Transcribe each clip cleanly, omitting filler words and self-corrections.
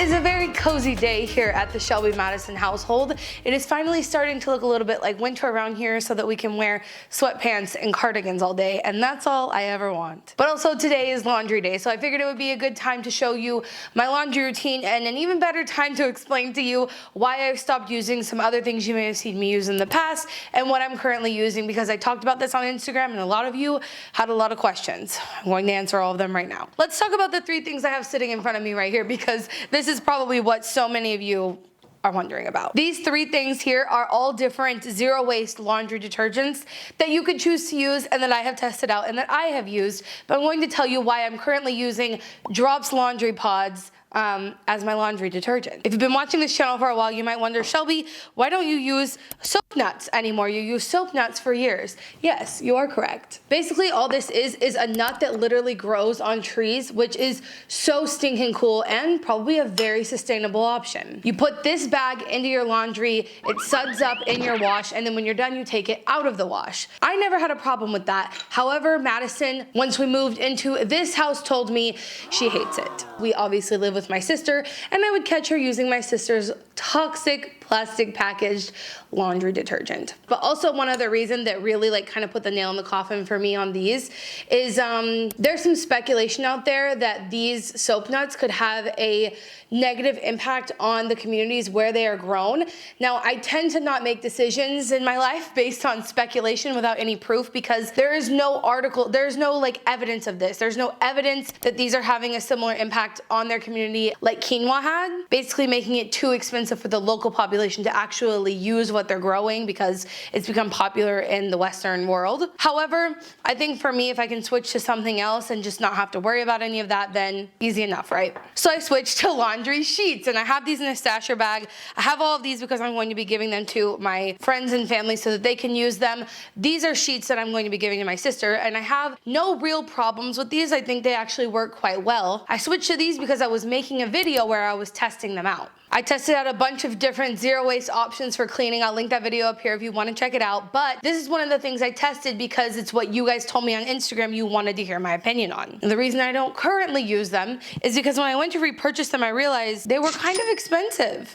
is a very cozy day here at the Shelby Madison household. It is finally starting to look a little bit like winter around here so that we can wear sweatpants and cardigans all day, and that's all I ever want. But also today is laundry day, so I figured it would be a good time to show you my laundry routine and an even better time to explain to you why I've stopped using some other things you may have seen me use in the past and what I'm currently using, because I talked about this on Instagram and a lot of you had a lot of questions. I'm going to answer all of them right now. Let's talk about the 3 things I have sitting in front of me right here, because this is probably what so many of you are wondering about. These 3 things here are all different zero waste laundry detergents that you could choose to use and that I have tested out and that I have used, but I'm going to tell you why I'm currently using Drops Laundry Pods as my laundry detergent. If you've been watching this channel for a while, you might wonder, Shelby, why don't you use soap nuts anymore? You use soap nuts for years. Yes, you are correct. Basically, all this is a nut that literally grows on trees, which is so stinking cool and probably a very sustainable option. You put this bag into your laundry, it suds up in your wash, and then when you're done, you take it out of the wash. I never had a problem with that. However, Madison, once we moved into this house, told me she hates it. We obviously live with my sister, and I would catch her using my sister's toxic plastic packaged laundry detergent. But also one other reason that really kind of put the nail in the coffin for me on these is there's some speculation out there that these soap nuts could have a negative impact on the communities where they are grown. Now, I tend to not make decisions in my life based on speculation without any proof, because there is no article, there's no evidence of this. There's no evidence that these are having a similar impact on their community like quinoa had, basically making it too expensive for the local population to actually use what they're growing because it's become popular in the Western world. However, I think for me, if I can switch to something else and just not have to worry about any of that, then easy enough, right? So I switched to laundry sheets, and I have these in a stasher bag. I have all of these because I'm going to be giving them to my friends and family so that they can use them. These are sheets that I'm going to be giving to my sister, and I have no real problems with these. I think they actually work quite well. I switched to these because I was making a video where I was testing them out. I tested out a bunch of different zero waste options for cleaning. I'll link that video up here if you want to check it out. But this is one of the things I tested because it's what you guys told me on Instagram you wanted to hear my opinion on. And the reason I don't currently use them is because when I went to repurchase them, I realized they were kind of expensive.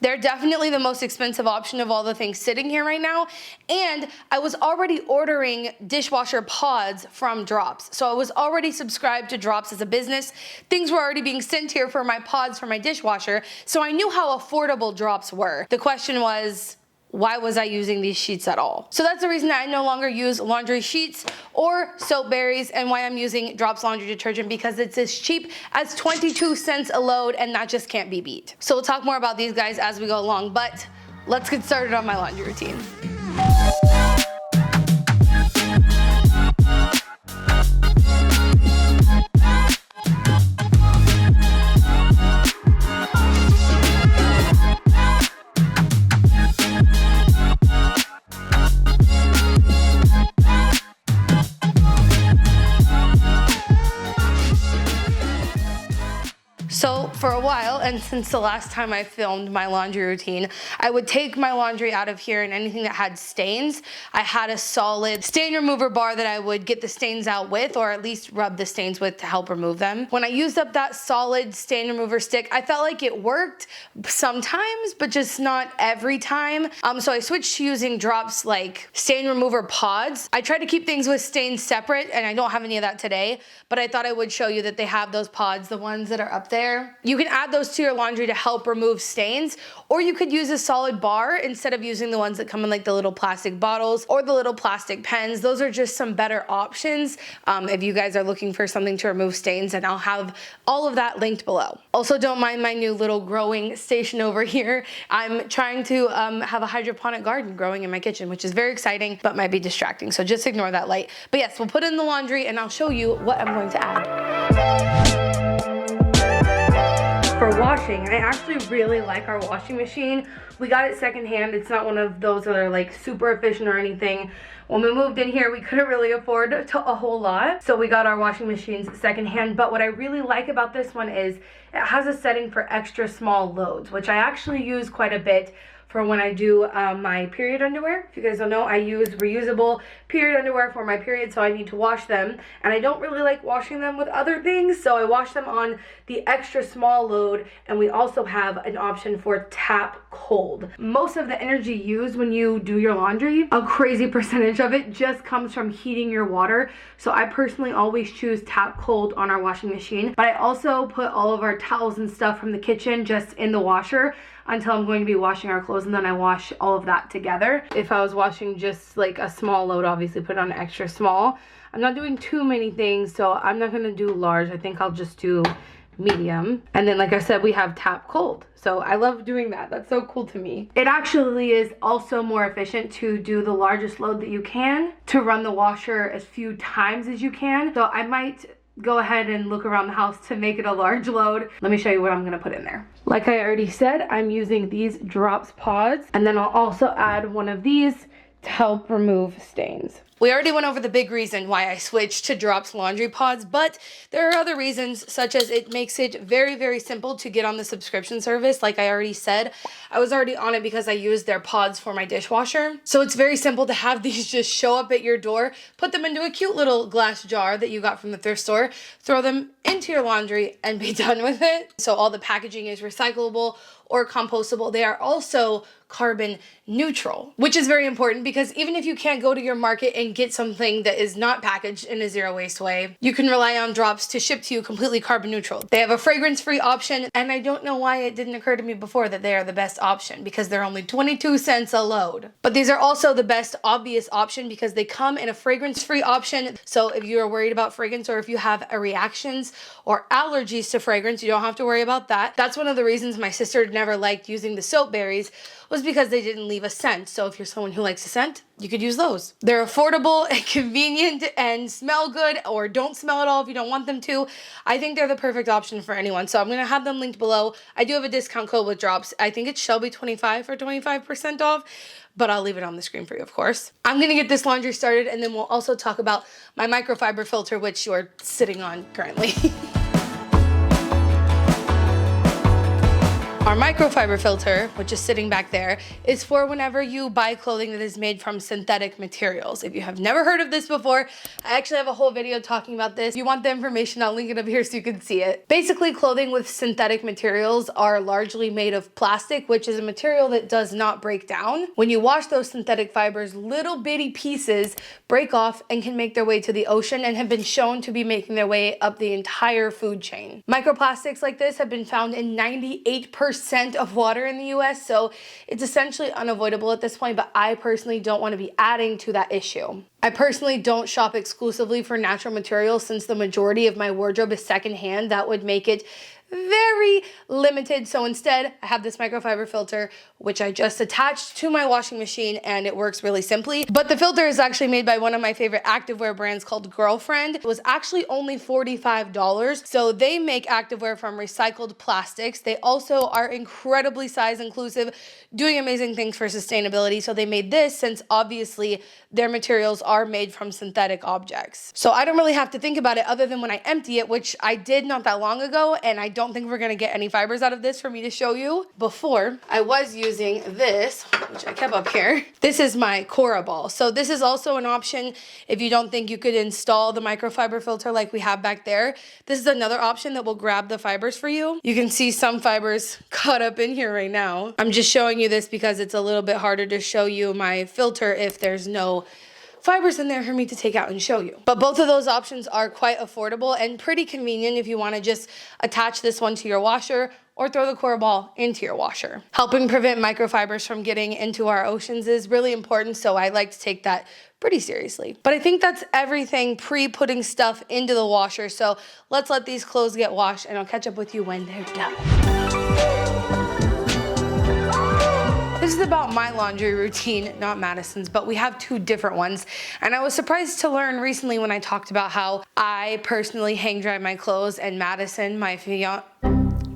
They're definitely the most expensive option of all the things sitting here right now. And I was already ordering dishwasher pods from Drops. So I was already subscribed to Drops as a business. Things were already being sent here for my pods for my dishwasher. So I knew how affordable Drops were. The question was, why was I using these sheets at all? So that's the reason that I no longer use laundry sheets or soap berries, and why I'm using Drops laundry detergent, because it's as cheap as 22 cents a load, and that just can't be beat. So we'll talk more about these guys as we go along, but let's get started on my laundry routine. So for a while, and since the last time I filmed my laundry routine, I would take my laundry out of here, and anything that had stains, I had a solid stain remover bar that I would get the stains out with, or at least rub the stains with to help remove them. When I used up that solid stain remover stick, I felt like it worked sometimes, but just not every time. So I switched to using Drops stain remover pods. I try to keep things with stains separate, and I don't have any of that today, but I thought I would show you that they have those pods, the ones that are up there. You can add those to your laundry to help remove stains, or you could use a solid bar instead of using the ones that come in the little plastic bottles or the little plastic pens. Those are just some better options if you guys are looking for something to remove stains, and I'll have all of that linked below. Also, don't mind my new little growing station over here. I'm trying to have a hydroponic garden growing in my kitchen, which is very exciting, but might be distracting, so just ignore that light. But yes, we'll put in the laundry and I'll show you what I'm going to add. For washing, I actually really like our washing machine. We got it secondhand. It's not one of those that are super efficient or anything. When we moved in here, we couldn't really afford a whole lot, so we got our washing machines secondhand. But what I really like about this one is it has a setting for extra small loads, which I actually use quite a bit for when I do my period underwear. If you guys don't know, I use reusable period underwear for my period, so I need to wash them. And I don't really like washing them with other things, so I wash them on the extra small load, and we also have an option for tap cold. Most of the energy used when you do your laundry, a crazy percentage of it just comes from heating your water. So I personally always choose tap cold on our washing machine, but I also put all of our towels and stuff from the kitchen just in the washer until I'm going to be washing our clothes, and then I wash all of that together. If I was washing just like a small load, obviously put it on extra small. I'm not doing too many things, so I'm not gonna do large. I think I'll just do medium. And then, like I said, we have tap cold. So I love doing that. That's so cool to me. It actually is also more efficient to do the largest load that you can, to run the washer as few times as you can. So I might go ahead and look around the house to make it a large load. Let me show you what I'm gonna put in there. Like I already said, I'm using these drops pods, and then I'll also add one of these to help remove stains. We already went over the big reason why I switched to Drops laundry pods, but there are other reasons, such as it makes it very, very simple to get on the subscription service. Like I already said, I was already on it because I used their pods for my dishwasher. So it's very simple to have these just show up at your door, put them into a cute little glass jar that you got from the thrift store, throw them into your laundry, and be done with it. So all the packaging is recyclable or compostable. They are also carbon neutral, which is very important because even if you can't go to your market and get something that is not packaged in a zero waste way, you can rely on Drops to ship to you completely carbon neutral. They have a fragrance-free option, and I don't know why it didn't occur to me before that they are the best option, because they're only 22 cents a load. But these are also the best obvious option because they come in a fragrance-free option. So if you are worried about fragrance, or if you have reactions or allergies to fragrance, you don't have to worry about that. That's one of the reasons my sister never liked using the soap berries, was because they didn't leave a scent. So if you're someone who likes a scent, you could use those. They're affordable and convenient and smell good, or don't smell at all if you don't want them to. I think they're the perfect option for anyone. So I'm gonna have them linked below. I do have a discount code with Drops. I think it's Shelbi25 for 25% off, but I'll leave it on the screen for you, of course. I'm gonna get this laundry started, and then we'll also talk about my microfiber filter, which you're sitting on currently. Our microfiber filter, which is sitting back there, is for whenever you buy clothing that is made from synthetic materials. If you have never heard of this before, I actually have a whole video talking about this. If you want the information, I'll link it up here so you can see it. Basically, clothing with synthetic materials are largely made of plastic, which is a material that does not break down. When you wash those synthetic fibers, little bitty pieces break off and can make their way to the ocean, and have been shown to be making their way up the entire food chain. Microplastics like this have been found in 98% of water in the US, so it's essentially unavoidable at this point, but I personally don't want to be adding to that issue. I personally don't shop exclusively for natural materials, since the majority of my wardrobe is secondhand. That would make it very limited. So instead, I have this microfiber filter, which I just attached to my washing machine, and it works really simply. But the filter is actually made by one of my favorite activewear brands called Girlfriend. It was actually only $45. So they make activewear from recycled plastics. They also are incredibly size inclusive, doing amazing things for sustainability. So they made this, since obviously their materials are made from synthetic objects. So I don't really have to think about it other than when I empty it, which I did not that long ago, and I don't think we're gonna get any fibers out of this for me to show you. Before, I was using this, which I kept up here. This is my Cora ball. So this is also an option if you don't think you could install the microfiber filter like we have back there. This is another option that will grab the fibers for you. You can see some fibers caught up in here right now. I'm just showing you this because it's a little bit harder to show you my filter if there's no fibers in there for me to take out and show you. But both of those options are quite affordable and pretty convenient if you want to just attach this one to your washer or throw the Cora ball into your washer. Helping prevent microfibers from getting into our oceans is really important, so I like to take that pretty seriously. But I think that's everything pre-putting stuff into the washer, so let's let these clothes get washed, and I'll catch up with you when they're done. This is about my laundry routine, not Madison's, but we have two different ones. And I was surprised to learn recently when I talked about how I personally hang dry my clothes, and Madison, my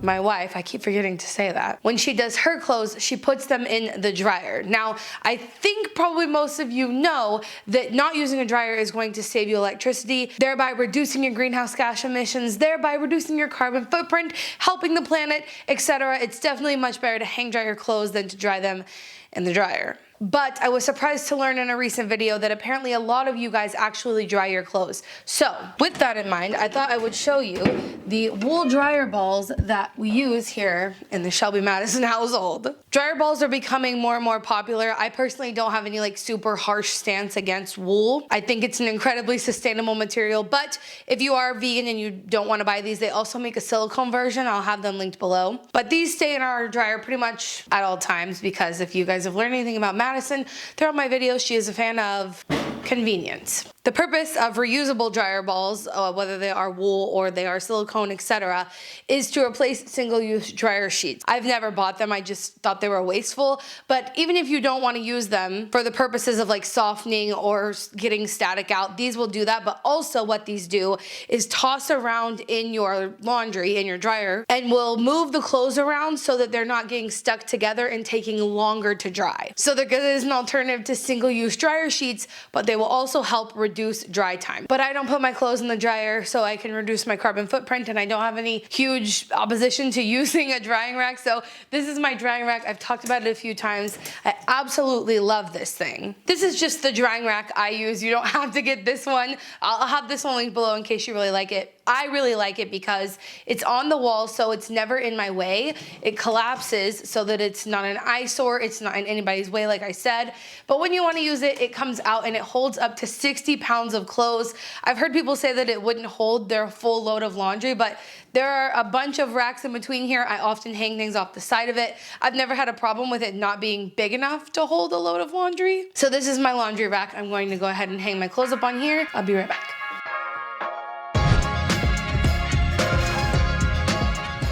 my wife, I keep forgetting to say that, when she does her clothes, she puts them in the dryer. Now, I think probably most of you know that not using a dryer is going to save you electricity, thereby reducing your greenhouse gas emissions, thereby reducing your carbon footprint, helping the planet, etc. It's definitely much better to hang dry your clothes than to dry them in the dryer. But I was surprised to learn in a recent video that apparently a lot of you guys actually dry your clothes. So with that in mind, I thought I would show you the wool dryer balls that we use here in the Shelby Madison household. Dryer balls are becoming more and more popular. I personally don't have any like super harsh stance against wool. I think it's an incredibly sustainable material, but if you are vegan and you don't want to buy these, they also make a silicone version. I'll have them linked below. But these stay in our dryer pretty much at all times because if you guys have learned anything about Madison throughout my videos, she is a fan of convenience. The purpose of reusable dryer balls, whether they are wool or they are silicone, etc., is to replace single-use dryer sheets. I've never bought them, I just thought they were wasteful, but even if you don't want to use them for the purposes of like softening or getting static out, these will do that. But also what these do is toss around in your laundry, in your dryer, and will move the clothes around so that they're not getting stuck together and taking longer to dry. So they're good as an alternative to single-use dryer sheets, but they will also help reduce dry time. But I don't put my clothes in the dryer so I can reduce my carbon footprint, and I don't have any huge opposition to using a drying rack. So this is my drying rack. I've talked about it a few times. I absolutely love this thing. This is just the drying rack I use. You don't have to get this one. I'll have this one linked below in case you really like it. I really like it because it's on the wall, so it's never in my way. It collapses so that it's not an eyesore, it's not in anybody's way, like I said. But when you want to use it, it comes out and it holds up to 60 pounds of clothes. I've heard people say that it wouldn't hold their full load of laundry, but there are a bunch of racks in between here. I often hang things off the side of it. I've never had a problem with it not being big enough to hold a load of laundry. So this is my laundry rack. I'm going to go ahead and hang my clothes up on here. I'll be right back.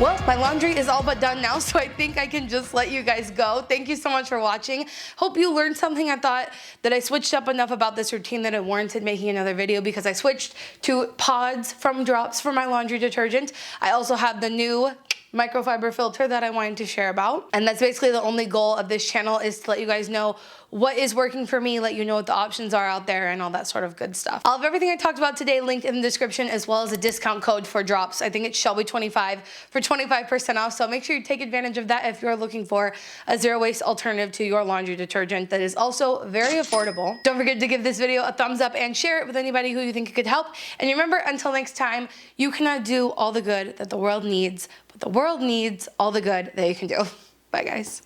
Well, my laundry is all but done now, so I think I can just let you guys go. Thank you so much for watching. Hope you learned something. I thought that I switched up enough about this routine that it warranted making another video because I switched to pods from drops for my laundry detergent. I also have the new microfiber filter that I wanted to share about. And that's basically the only goal of this channel, is to let you guys know what is working for me, let you know what the options are out there and all that sort of good stuff. I'll have everything I talked about today linked in the description, as well as a discount code for drops. I think it's Shelbi25 for 25% off. So make sure you take advantage of that if you're looking for a zero waste alternative to your laundry detergent that is also very affordable. Don't forget to give this video a thumbs up and share it with anybody who you think it could help. And remember, until next time, you cannot do all the good that the world needs, but the world needs all the good that you can do. Bye guys.